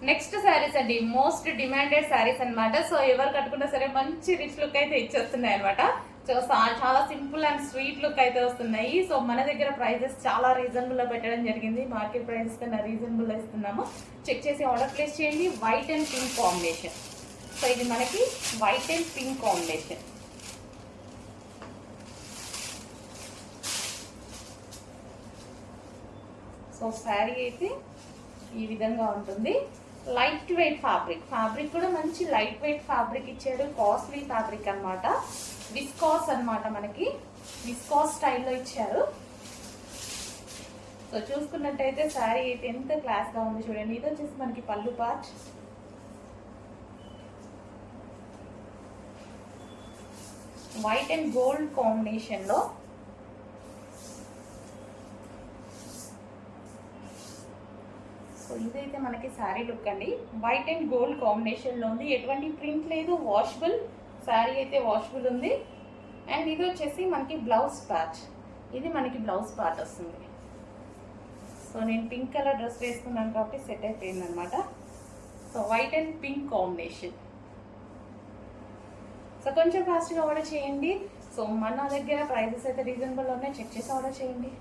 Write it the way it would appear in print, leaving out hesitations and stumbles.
Next saris అండి, most demanded saris అన్నమాట. So ఎవరు కట్టుకున్నా సరే మంచి రిచ్ లుక్ అయితే ఇచ్చేస్తున్నాయి అనమాట. సో చాలా సింపుల్ అండ్ స్వీట్ లుక్ అయితే వస్తున్నాయి. సో మన దగ్గర ప్రైజెస్ చాలా రీజనబుల్ లో పెట్టడం జరిగింది. మార్కెట్ ప్రైజెస్ కన్నా రీజనబుల్ ఇస్తున్నాము. చెక్ చేసి ఆర్డర్ ప్లేస్ చేయండి. White and pink combination. So ఇది మనకి white and pink combination. So sari అయితే ఈ విధంగా ఉంటుంది. లైట్ వెయిట్ ఫ్యాబ్రిక్ కూడా మంచి లైట్ వెయిట్ ఫ్యాబ్రిక్ ఇచ్చాడు. కాస్ట్లీ ఫ్యాబ్రిక్ అనమాట. విస్కాస్ అనమాట, మనకి విస్కాస్ స్టైల్లో ఇచ్చారు. సో చూసుకున్నట్టయితే శారీ అయితే ఎంత క్లాస్ గా ఉంది చూడండి. ఇది వచ్చేసి మనకి పళ్ళు part. White and gold combination లో సో ఇదైతే మనకి శారీ లుక్ అండి. వైట్ అండ్ గోల్డ్ కాంబినేషన్ లో ఉంది. ఎటువంటి ప్రింట్ లేదు, వాషబుల్ శారీ అయితే వాషబుల్ ఉంది. అండ్ ఇది వచ్చేసి మనకి బ్లౌజ్ పార్ట్. ఇది మనకి బ్లౌజ్ పార్ట్ వస్తుంది. సో నేను పింక్ కలర్ డ్రెస్ వేసుకున్నాను కాబట్టి సెట్ అయిపోయింది అనమాట. So white and pink combination. So కొంచెం ఫాస్ట్గా ఆర్డర్ చేయండి. సో మన దగ్గర ప్రైజెస్ అయితే రీజనబుల్ ఉన్నాయి. చెక్ చేసి ఆర్డర్ చేయండి.